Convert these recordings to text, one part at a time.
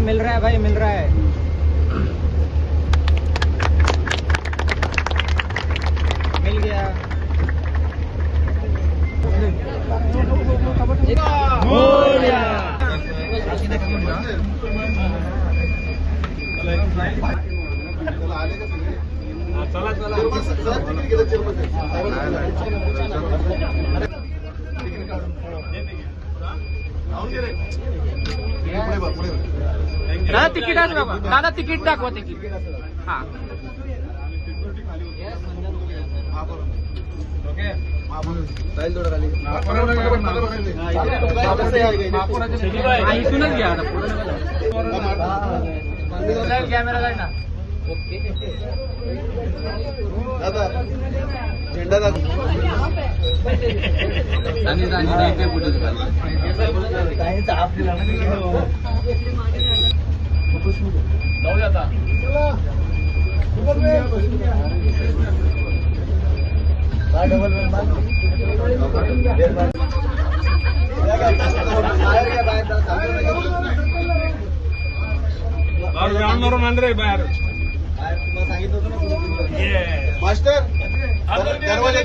Mill रहा है भाई, मिल रहा है। मिल गया। चला चला दादा तिकीट दाखवा, दादा तिकीट दाखवा, तिकीट हा इथूनच घ्या कॅमेरा जाय ना। ओके दादा झेंडा रे बाहेर मास्टर दरवाजे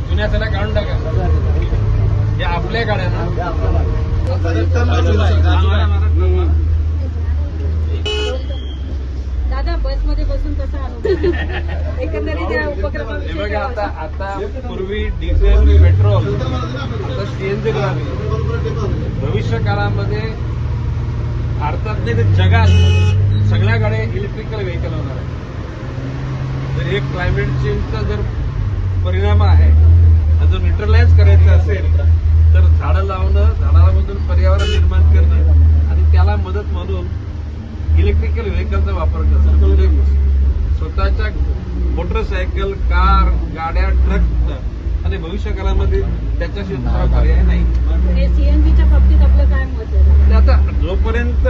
जुन्या त्याला काढून टाका, हे आपल्या गाड्या ना। दादा बस मध्ये बसून कसा अनुभव एकंदरीत या उपक्रमाविषयी? आता पूर्वी डिझेल पेट्रोल, आता सीएनजी झाली। भविष्य काळामध्ये भारतात नाही तर जगात सगळ्या गाड्या इलेक्ट्रिकल व्हेकल होणार आहे। तर हे क्लायमेट चेंजचा जर परिणाम आहे, जर न्यूट्रलाइज करायचं असेल तर झाडं लावणं, झाडामधून पर्यावरण निर्माण करणं आणि त्याला मदत म्हणून इलेक्ट्रिकल व्हेकलचा वापर करणं, म्हणजे स्वतःच्या मोटरसायकल, कार, गाड्या, ट्रक आणि भविष्य काळामध्ये त्याच्याशी दुसरा पर्याय नाही। सीएनजीच्या बाबतीत आपलं काय मत आहे? आता जोपर्यंत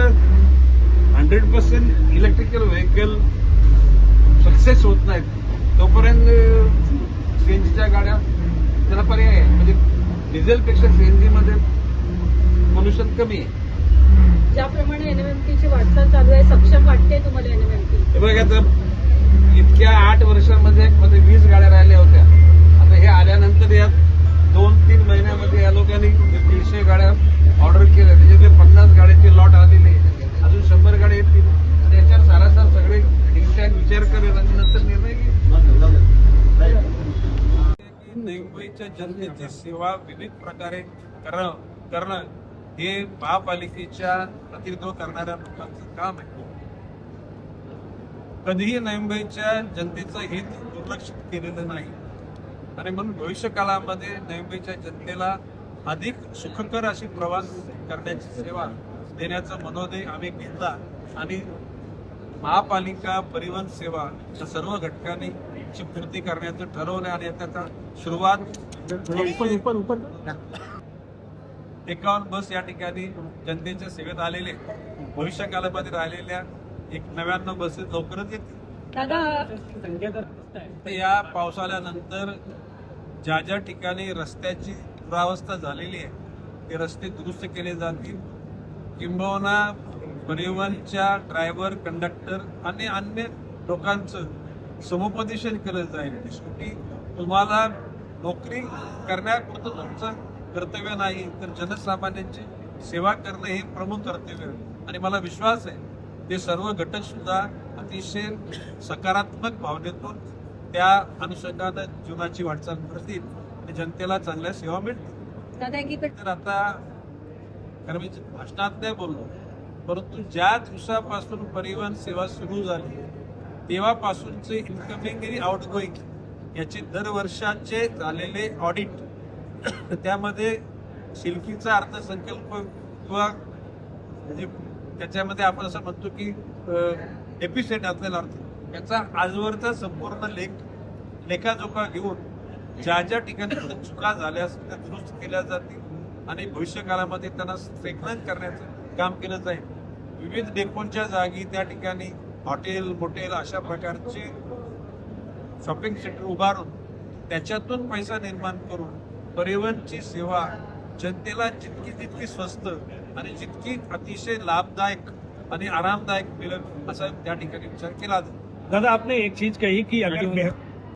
100% इलेक्ट्रिकल व्हेकल सक्सेस होत नाहीत तोपर्यंत सीएनजीच्या गाड्या त्याला पर्याय आहे। म्हणजे डिझेलपेक्षा सीएनजी मध्ये पोल्युशन कमी आहे। ज्याप्रमाणे एनएमएमटीची वाटचाल चालू आहे, सक्षम वाटते तुम्हाला एनएमएमटी? हे बघा, आता इतक्या 8 वर्षांमध्ये 20 गाड्या राहिल्या होत्या। आता हे आल्यानंतर या 2-3 महिन्यामध्ये या लोकांनी 150 गाड्या ऑर्डर केल्या, त्याच्यातले 50 गाड्याचे लॉट आलेले, अजून 100 गाड्या येतील। त्याच्यावर सारासार सगळे विचार करेल आणि नंतर निर्णय घेईल। मुंबईच्या जनतेची सेवा विविध प्रकारे करणं हे महापालिकेच्या प्रतिनिधित्व करणाऱ्या लोकांचं काम आहे। कधीही मुंबईच्या जनतेचं हित दुर्लक्षित केलेलं नाही आणि म्हणून भविष्य काळामध्ये मुंबईच्या जनतेला अधिक सुखकर अशी प्रवास करण्याची सेवा देण्याचा मनोदय आम्ही घेतला आणि महापालिका परिवहन सेवा या सर्व घटकांनी ची पूर्ती करण्याचं ठरवलं आणि त्याचा सुरुवात 51 बस या ठिकाणी जनतेच्या सेवेत आलेले, भविष्य काळामध्ये राहिलेल्या 99 बसेस लवकरच येतील। या पावसाळ्यानंतर ज्या ज्या ठिकाणी रस्त्याची दुरावस्था झालेली आहे ते रस्ते दुरुस्त केले जातील, किंबहुना परिवहनच्या ड्रायव्हर, कंडक्टर आणि अन्य लोकांचं समुपदेशन केलं जाईल। शेवटी तुम्हाला नोकरी करण्यापुरतं तुमचं कर्तव्य नाही तर जनसामान्यांची सेवा करणं हे प्रमुख कर्तव्य आहे आणि मला विश्वास आहे ते सर्व घटक सुद्धा अतिशय सकारात्मक भावनेतून त्या अनुषंगाने जीवनाची वाटचाल करतील आणि जनतेला चांगल्या सेवा मिळतील। तर आता कारण मी भाषणात नाही बोललो, परंतु ज्या दिवसापासून परिवहन सेवा सुरू झाली तेव्हापासूनचे इन्कमिंग आणि आउटगोईंग याचे दरवर्षाचे झालेले ऑडिट, त्यामध्ये शिल्पीचा अर्थसंकल्प किंवा म्हणजे त्याच्यामध्ये आपण असं म्हणतो की एपिसेट असलेला अर्थ, याचा आजवरचा संपूर्ण लेखाजोखा घेऊन ज्या ज्या ठिकाणी चुका झाल्या त्या दुरुस्त केल्या जातील आणि भविष्य काळामध्ये त्यांना स्ट्रेंथन करण्याचं काम केलं जाईल. विविध डेपोच्या जागी त्या ठिकाणी हॉटेल मोटेल अशा प्रकारचे शॉपिंग सेंटर उभारून त्याच्यातून पैसा निर्माण करून परिवहनची सेवा जनतेला जितकी जितकी स्वस्त आणि जितकी अतिशय लाभदायक आणि आरामदायक मिळेल असा त्या ठिकाणी विचार केला जातो. दादा आपने एक चीज कही कि अगर